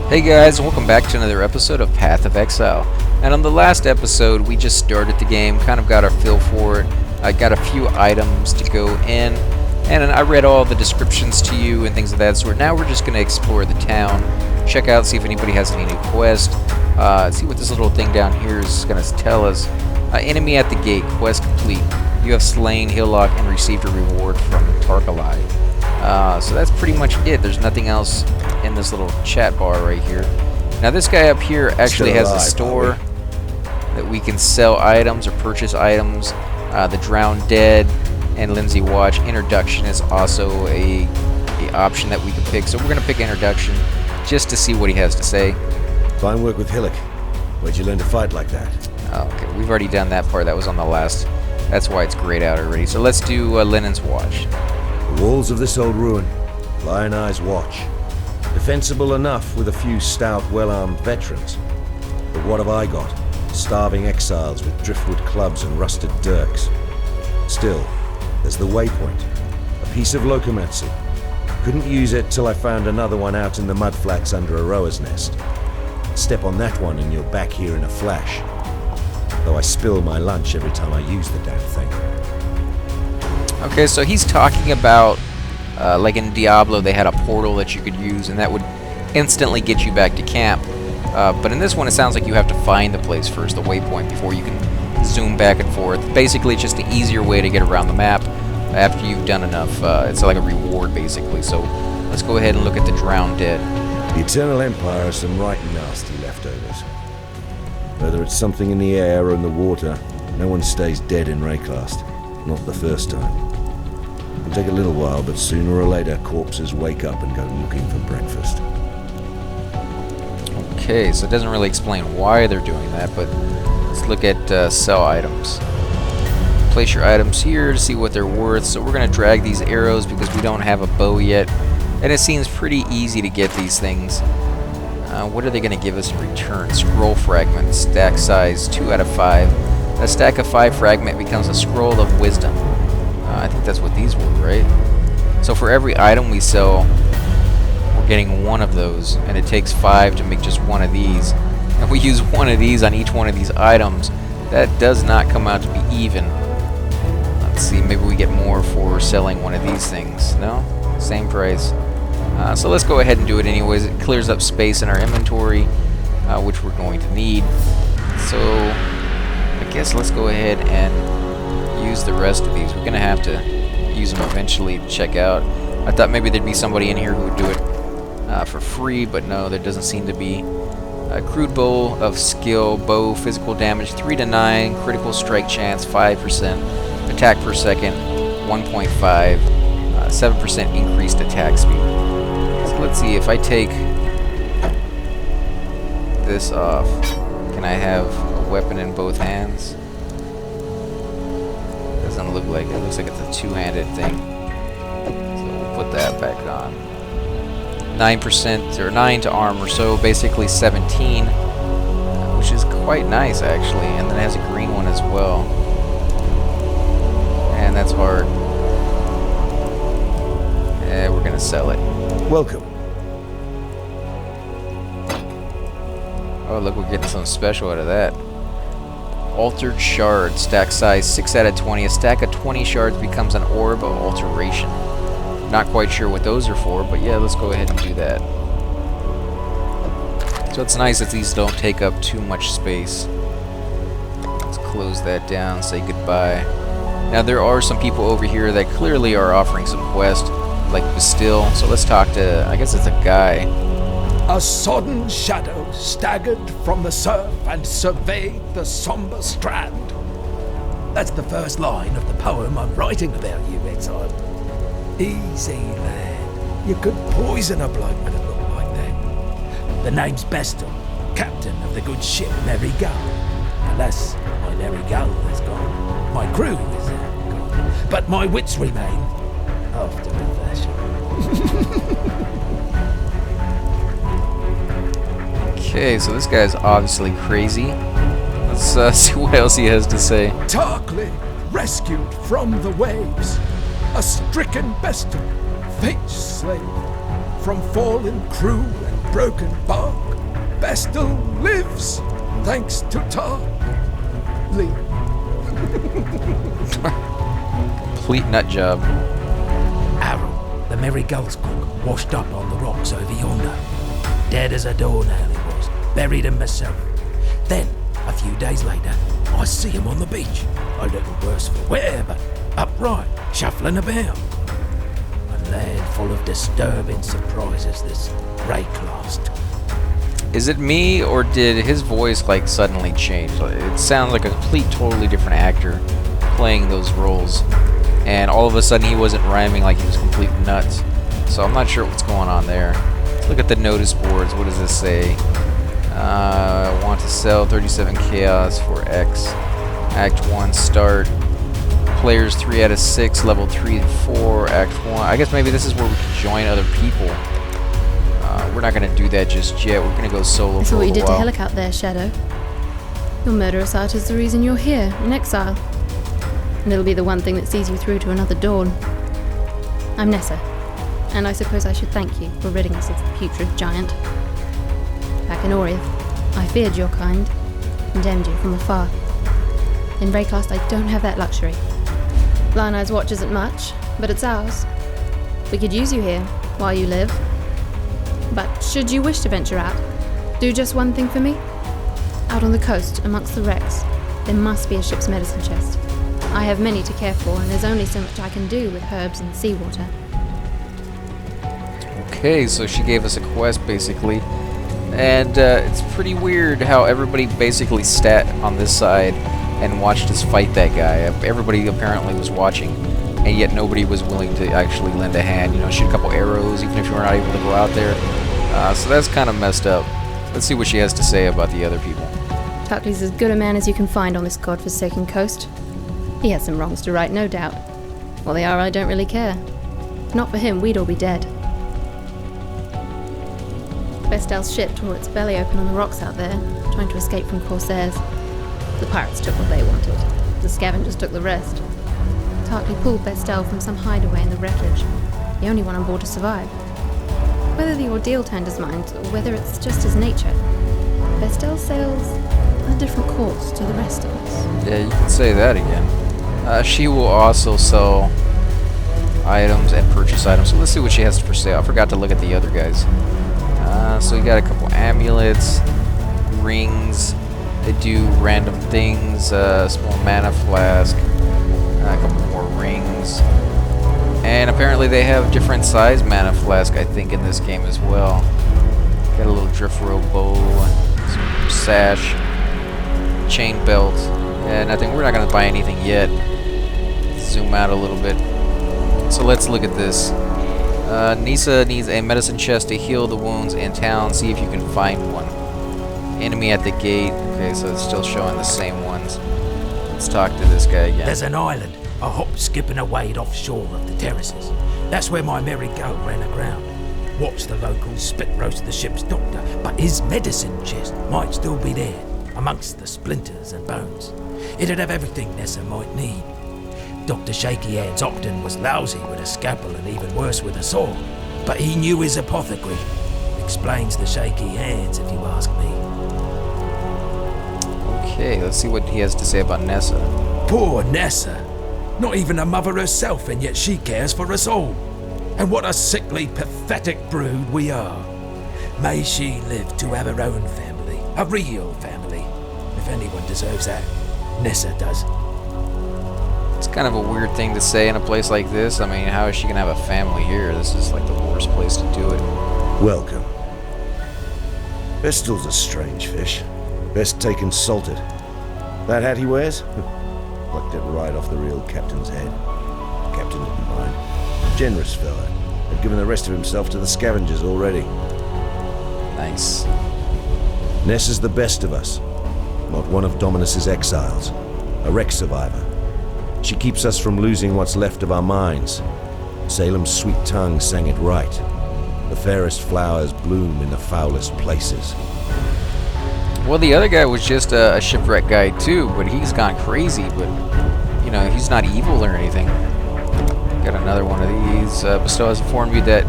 Hey guys, welcome back to another episode of Path of Exile. And on the last episode, we just started the game, kind of got our feel for it. I got a few items to go in, and I read all the descriptions to you and things of that sort. Now we're just going to explore the town, check out, see if anybody has any new quest, see what this little thing down here is going to tell us. Enemy at the gate, quest complete. You have slain Hillock and received a reward from Tarkalai. So that's pretty much it. There's nothing else in this little chat bar right here. Now this guy up here actually has a store that we can sell items or purchase items. The Drowned Dead and Lindsay Watch. Introduction is also a option that we can pick. So we're going to pick Introduction just to see what he has to say. Fine work with Hillock. Where'd you learn to fight like that? Okay, we've already done that part. That was on the last. That's why it's grayed out already. So let's do Linen's Watch. The walls of this old ruin. Lion Eye's watch. Defensible enough with a few stout, well-armed veterans. But what have I got? Starving exiles with driftwood clubs and rusted dirks. Still, there's the waypoint. A piece of locomancy. Couldn't use it till I found another one out in the mudflats under a rower's nest. Step on that one and you're back here in a flash. Though I spill my lunch every time I use the damn thing. Okay, so he's talking about, like in Diablo, they had a portal that you could use, and that would instantly get you back to camp. But in this one, it sounds like you have to find the place first, the waypoint, before you can zoom back and forth. Basically, it's just an easier way to get around the map after you've done enough. It's like a reward, basically. So let's go ahead and look at the Drowned Dead. The Eternal Empire has some right nasty leftovers. Whether it's something in the air or in the water, no one stays dead in Raycast. Not the first time. It'll take a little while, but sooner or later, corpses wake up and go looking for breakfast. Okay, so it doesn't really explain why they're doing that, but let's look at sell items. Place your items here to see what they're worth. So we're going to drag these arrows because we don't have a bow yet, and it seems pretty easy to get these things. What are they going to give us in return? Scroll fragment, stack size 2 out of 5. A stack of 5 fragment becomes a scroll of wisdom. I think that's what these were, right? So for every item we sell, we're getting one of those, and it takes 5 to make just one of these. And we use one of these on each one of these items. That does not come out to be even. Let's see, maybe we get more for selling one of these things. No? Same price. So let's go ahead and do it anyways. It clears up space in our inventory, which we're going to need. So I guess let's go ahead and use the rest of these. We're going to have to use them eventually to check out. I thought maybe there'd be somebody in here who would do it for free, but no, there doesn't seem to be. Crude bow of skill, bow, physical damage 3 to 9, critical strike chance 5%, attack per second 1.5, 7% increased attack speed. So let's see, if I take this off, can I have a weapon in both hands? Doesn't look like it. It looks like it's a two-handed thing. So we'll put that back on. 9% or 9 to armor, so basically 17, which is quite nice actually. And then it has a green one as well. And that's hard. Yeah, we're gonna sell it. Welcome. Oh, look, we're getting something special out of that. Altered Shard, stack size 6 out of 20. A stack of 20 shards becomes an orb of alteration. Not quite sure what those are for, but yeah, let's go ahead and do that. So it's nice that these don't take up too much space. Let's close that down, say goodbye. Now there are some people over here that clearly are offering some quest, like Bastille. So let's talk to, I guess it's a guy. A sodden shadow staggered from the surf and surveyed the somber strand. That's the first line of the poem I'm writing about you, exile. Easy, lad. You could poison a bloke with a look like that. The name's Bestel, captain of the good ship Merry Gull. Alas, my Merry Gull is gone. My crew is gone. But my wits remain, after a fashion. Okay, so this guy's obviously crazy. Let's see what else he has to say. Tarkly, rescued from the waves. A stricken Bestel, fate slave. From fallen crew and broken bark. Bestel lives, thanks to Tar. Lee. Complete nut job. Harold, the Merry Gull's cook, washed up on the rocks over yonder. Dead as a doornail he was, buried him myself. Then, a few days later, I see him on the beach. A little worse for wear, but upright, shuffling about. A lad full of disturbing surprises, this Rayclast. Is it me, or did his voice like suddenly change? It sounds like a totally different actor playing those roles, and all of a sudden he wasn't rhyming like he was complete nuts. So I'm not sure what's going on there. Let's look at the notice boards. What does this say? Want to sell 37 chaos for X. Act 1 start. Players 3 out of 6, level 3 and 4, Act 1. I guess maybe this is where we can join other people. We're not going to do that just yet. We're going to go solo I for saw a what you little did to while. Helic out there, Shadow. Your murderous art is the reason you're here, in exile. And it'll be the one thing that sees you through to another dawn. I'm Nessa, and I suppose I should thank you for ridding us of the putrid giant. Back in Oriath, I feared your kind, condemned you from afar. In Rayclast, I don't have that luxury. Lion Eye's watch isn't much, but it's ours. We could use you here, while you live. But should you wish to venture out, do just one thing for me. Out on the coast, amongst the wrecks, there must be a ship's medicine chest. I have many to care for, and there's only so much I can do with herbs and seawater. Okay, so she gave us a quest, basically. And it's pretty weird how everybody basically sat on this side and watched us fight that guy. Everybody apparently was watching, and yet nobody was willing to actually lend a hand. You know, shoot a couple arrows, even if you were not able to go out there. So that's kind of messed up. Let's see what she has to say about the other people. Tuckley's as good a man as you can find on this godforsaken coast. He has some wrongs to right, no doubt. What they are, I don't really care. If not for him, we'd all be dead. Bestel's ship tore its belly open on the rocks out there, trying to escape from Corsairs. The pirates took what they wanted. The scavengers took the rest. Tartley pulled Bestel from some hideaway in the wreckage, the only one on board to survive. Whether the ordeal turned his mind, or whether it's just his nature, Bestel sails a different course to the rest of us. Yeah, you can say that again. She will also sell items and purchase items. So let's see what she has for sale. I forgot to look at the other guys. So you got a couple amulets, rings. They do random things. Small mana flask. A couple more rings. And apparently they have different size mana flask, I think, in this game as well. Got a little drift row bow, some sash, chain belt, and I think we're not going to buy anything yet. Zoom out a little bit. So let's look at this. Nisa needs a medicine chest to heal the wounds in town. See if you can find one. Enemy at the gate. Okay, so it's still showing the same ones. Let's talk to this guy again. There's an island, a hop, skip and a wade offshore of the terraces. That's where my merry gull ran aground. Watched the locals spit roast the ship's doctor, but his medicine chest might still be there, amongst the splinters and bones. It'd have everything Nessa might need. Dr. Shaky Hands Ogden was lousy with a scalpel and even worse with a saw, but he knew his apothecary. Explains the shaky hands, if you ask me. Okay, let's see what he has to say about Nessa. Poor Nessa. Not even a mother herself, and yet she cares for us all. And what a sickly, pathetic brood we are. May she live to have her own family, a real family. If anyone deserves that, Nessa does. It's kind of a weird thing to say in a place like this. I mean, how is she going to have a family here? This is like the worst place to do it. Welcome. Bestel's a strange fish. Best taken salted. That hat he wears? Plucked it right off the real captain's head. Captain didn't mind. Generous fella. Had given the rest of himself to the scavengers already. Nice. Nessa's the best of us. Not one of Dominus's exiles. A wreck survivor. She keeps us from losing what's left of our minds. Salem's sweet tongue sang it right. The fairest flowers bloom in the foulest places. Well, the other guy was just a shipwreck guy too, but he's gone crazy. But, you know, he's not evil or anything. Got another one of these. Bestow has informed you that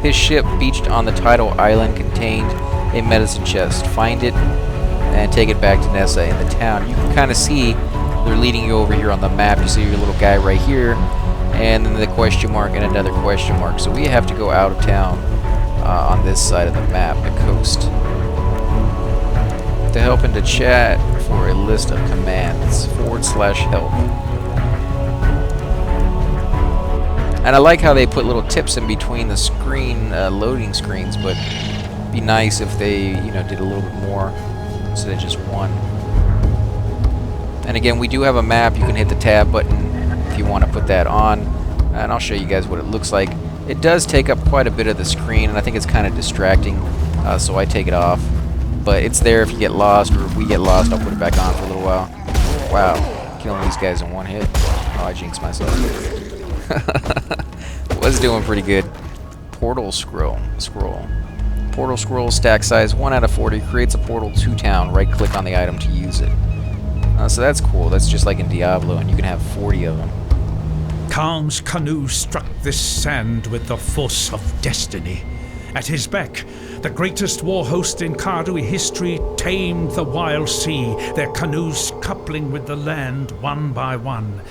His ship beached on the tidal island contained a medicine chest. Find it and take it back to Nessa in the town. You can kind of see they're leading you over here on the map. You see your little guy right here, and then the question mark and another question mark. So we have to go out of town on this side of the map, the coast. To help into chat for a list of commands, /help. And I like how they put little tips in between the screen loading screens, but it'd be nice if they, you know, did a little bit more instead of just one. And again, we do have a map. You can hit the tab button if you want to put that on, and I'll show you guys what it looks like. It does take up quite a bit of the screen, and I think it's kind of distracting, so I take it off. But it's there if you get lost, or if we get lost, I'll put it back on for a little while. Wow, killing these guys in one hit. Oh, I jinxed myself. Was doing pretty good. Portal scroll. Portal scroll, stack size 1 out of 40, creates a portal to town. Right click on the item to use it. So that's cool. That's just like in Diablo, and you can have 40 of them. Khan's canoe struck this sand with the force of destiny. At his beck, the greatest war host in Kardui history tamed the wild sea, their canoes coupling with the land one by one.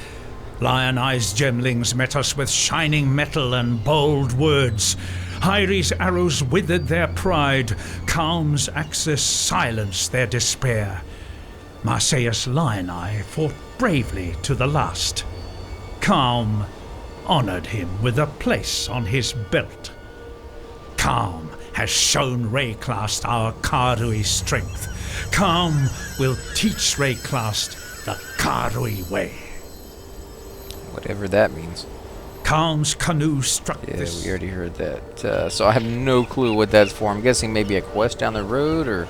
Lion-Eye's gemlings met us with shining metal and bold words. Hyri's arrows withered their pride. Khan's axes silenced their despair. Marseilles Lion-Eye fought bravely to the last. Khan honored him with a place on his belt. Khan has shown Rayclast our Kardui strength. Khan will teach Rayclast the Kardui way. Whatever that means. Khan's canoe struck this. Yeah, we already heard that. So I have no clue what that's for. I'm guessing maybe a quest down the road, or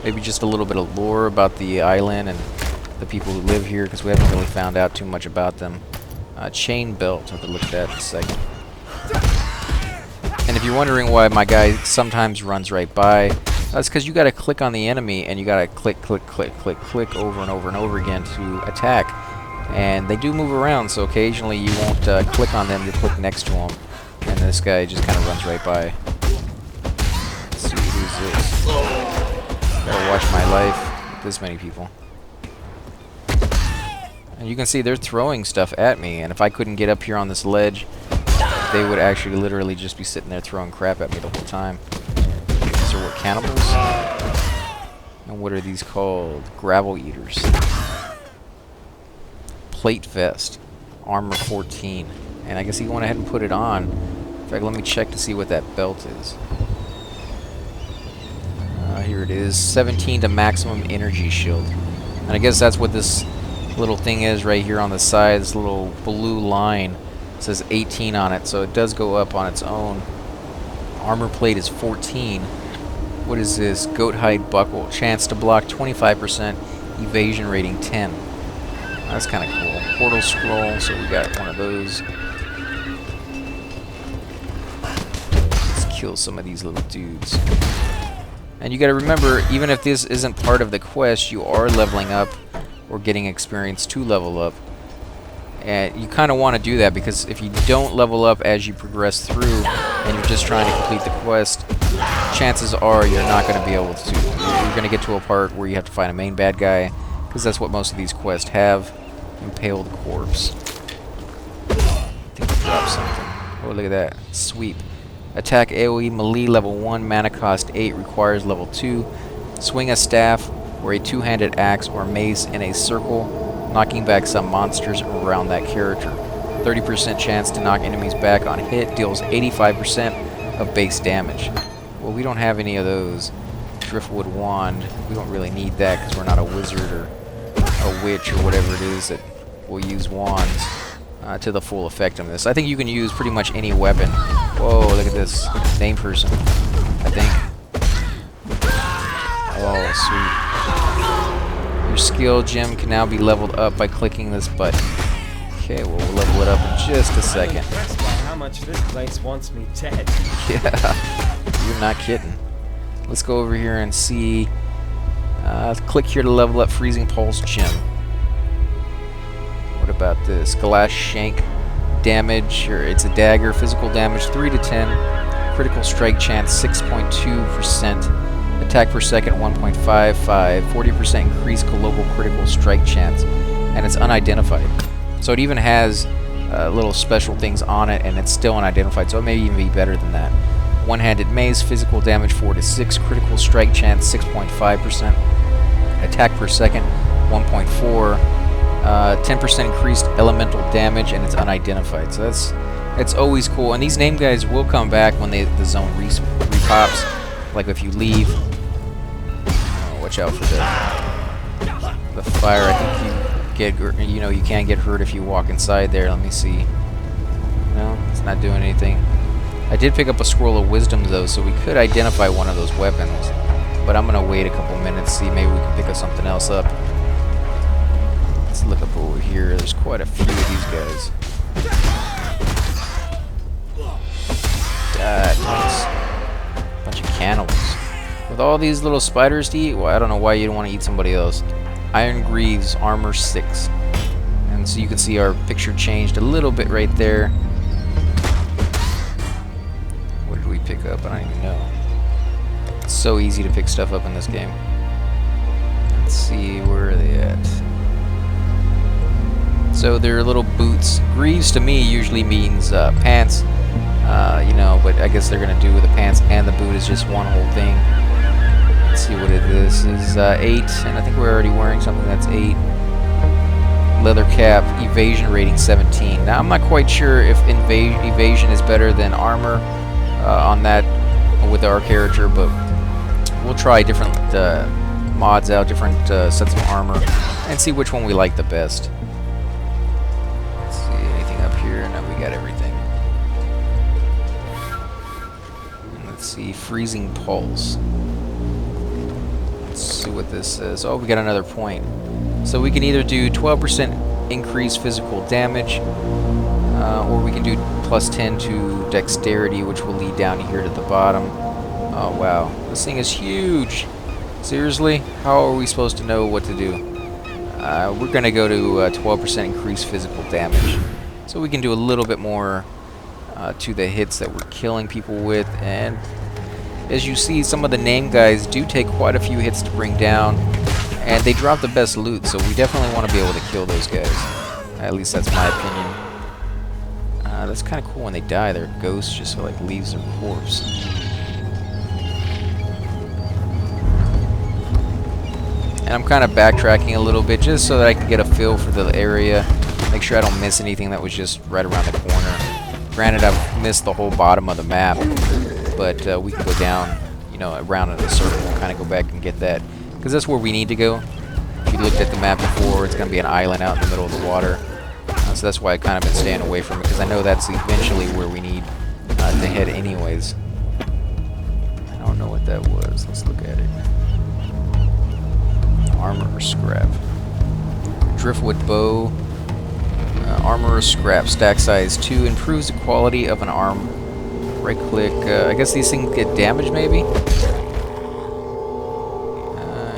maybe just a little bit of lore about the island and the people who live here, because we haven't really found out too much about them. Chain belt. I'll have to look at that in a second. And if you're wondering why my guy sometimes runs right by, that's because you got to click on the enemy, and you got to click over and over and over again to attack. And they do move around, so occasionally you won't click on them, you click next to them. And this guy just kind of runs right by. Let's see, who's this? Gotta watch my life with this many people. And you can see they're throwing stuff at me, and if I couldn't get up here on this ledge, they would actually literally just be sitting there throwing crap at me the whole time. These are what, cannibals? And what are these called? Gravel eaters. Plate vest, armor 14, and I guess he went ahead and put it on. In fact, let me check to see what that belt is. Here it is, 17 to maximum energy shield, and I guess that's what this little thing is right here on the side. This little blue line says 18 on it, so it does go up on its own. Armor plate is 14. What is this? Goat hide buckle, chance to block 25%, evasion rating 10. That's kind of cool. Portal scroll, so we got one of those. Let's kill some of these little dudes. And you gotta remember, even if this isn't part of the quest, you are leveling up or getting experience to level up. And you kind of want to do that, because if you don't level up as you progress through and you're just trying to complete the quest, chances are you're not going to be able to. You're going to get to a part where you have to find a main bad guy, because that's what most of these quests have. Impale the corpse. I think I dropped something. Oh, look at that. Sweep. Attack AoE melee level 1, mana cost 8, requires level 2. Swing a staff or a two-handed axe or mace in a circle, knocking back some monsters around that character. 30% chance to knock enemies back on hit, deals 85% of base damage. Well, we don't have any of those. Driftwood wand, we don't really need that because we're not a wizard or a witch or whatever it is that will use wands to the full effectiveness. I think you can use pretty much any weapon. Whoa, look at this. Name person, I think. Oh, sweet. Your skill gem can now be leveled up by clicking this button. Okay, well, we'll level it up in just a second. I'm impressed by how much this place wants me dead. Yeah, you're not kidding. Let's go over here and see. Click here to level up Freezing Pulse Gem. What about this? Glass Shank damage, or it's a dagger. Physical damage 3 to 10. critical strike chance 6.2%, attack per second 1.55, 40% increased global critical strike chance, and it's unidentified. So it even has little special things on it, and it's still unidentified, so it may even be better than that. One-handed mace, physical damage 4 to 6, critical strike chance 6.5%, attack per second 1.4, 10% increased elemental damage, and it's unidentified. So that's always cool. And these name guys will come back when the zone repops. Like if you leave. Oh, watch out for the fire. I think you can get hurt if you walk inside there. Let me see. No, it's not doing anything. I did pick up a scroll of wisdom though, so we could identify one of those weapons. But I'm gonna wait a couple minutes, see maybe we can pick up something else up. Let's look up over here. There's quite a few of these guys. Nice. Bunch of cannibals. With all these little spiders to eat, well, I don't know why you'd want to eat somebody else. Iron Greaves, armor 6. And so you can see our picture changed a little bit right there. What did we pick up? I don't even know. It's so easy to pick stuff up in this game. Let's see, where are they at? So they're little boots. Greaves to me usually means pants, but I guess they're gonna do with the pants and the boot is just one whole thing. Let's see what it is. This is 8, and I think we're already wearing something that's 8. Leather cap, evasion rating 17. Now I'm not quite sure if evasion is better than armor on that with our character, but we'll try different mods out, different sets of armor, and see which one we like the best. Let's see, anything up here? No, we got everything. And let's see, freezing pulse. Let's see what this says. Oh, we got another point. So we can either do 12% increased physical damage, or we can do plus 10 to dexterity, which will lead down here to the bottom. Oh wow, this thing is huge. Seriously? How are we supposed to know what to do? We're gonna go to 12% increased physical damage. So we can do a little bit more to the hits that we're killing people with, and as you see, some of the name guys do take quite a few hits to bring down, and they drop the best loot, so we definitely want to be able to kill those guys. At least that's my opinion. That's kind of cool when they die. Their ghost just like leaves their corpse. And I'm kind of backtracking a little bit just so that I can get a feel for the area. Make sure I don't miss anything that was just right around the corner. Granted, I've missed the whole bottom of the map, but we can go down, around in a circle and kind of go back and get that. Because that's where we need to go. If you looked at the map before, it's going to be an island out in the middle of the water. So that's why I kind of been staying away from it, because I know that's eventually where we need to head anyways. I don't know what that was. Let's look at it. Armor or scrap. Driftwood bow. Armor or scrap. Stack size 2. Improves the quality of an arm. Right click. I guess these things get damaged maybe?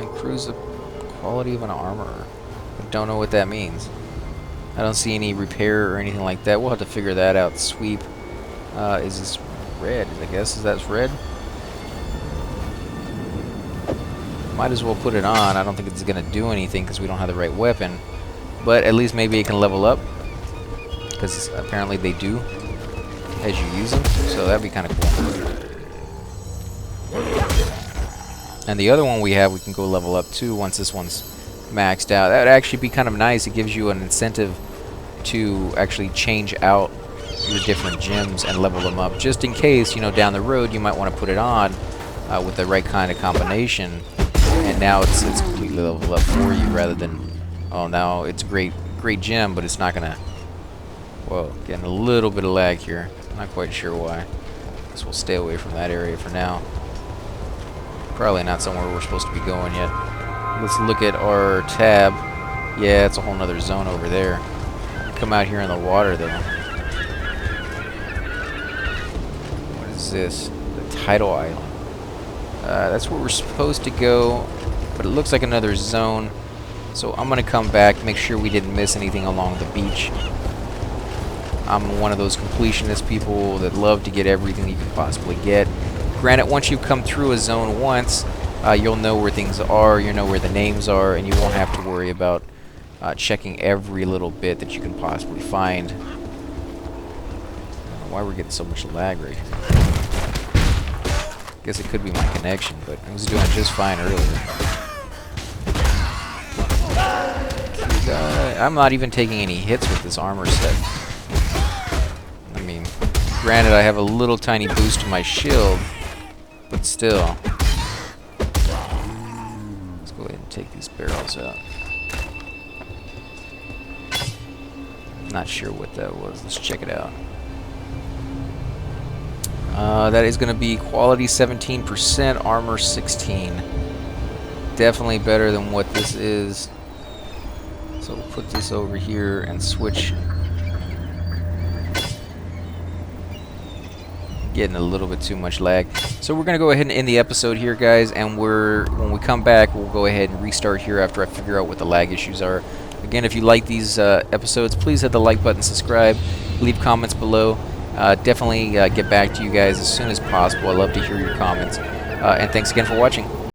Improves the quality of an armor. Don't know what that means. I don't see any repair or anything like that. We'll have to figure that out. Sweep. Is this red? I guess. Is that red? Might as well put it on. I don't think it's going to do anything because we don't have the right weapon. But at least maybe it can level up. Because apparently they do as you use them. So that'd be kind of cool. And the other one we have, we can go level up too once this one's maxed out. That would actually be kind of nice. It gives you an incentive to actually change out your different gems and level them up, just in case, down the road you might want to put it on with the right kind of combination, and now it's completely leveled up for you, rather than, oh, now it's great gem, but it's not gonna. Whoa, getting a little bit of lag here. Not quite sure why. Guess we'll stay away from that area for now. Probably not somewhere we're supposed to be going yet. Let's look at our tab. Yeah, it's a whole nother zone over there. Come out here in the water, though. What is this? The tidal island. That's where we're supposed to go, but it looks like another zone. So I'm going to come back, make sure we didn't miss anything along the beach. I'm one of those completionist people that love to get everything you can possibly get. Granted, once you come through a zone once, you'll know where things are, you'll know where the names are, and you won't have to worry about checking every little bit that you can possibly find. I don't know why we're getting so much lag right here. Guess it could be my connection, but I was doing just fine earlier. I'm not even taking any hits with this armor set. I mean, granted I have a little tiny boost to my shield, but still. Let's go ahead and take these barrels out. Not sure what that was. Let's check it out. That is going to be quality 17%, armor 16. Definitely better than what this is. So we'll put this over here and switch. Getting a little bit too much lag. So we're going to go ahead and end the episode here, guys, and when we come back, we'll go ahead and restart here after I figure out what the lag issues are. Again, if you like these episodes, please hit the like button, subscribe, leave comments below. Definitely get back to you guys as soon as possible. I love to hear your comments. And thanks again for watching.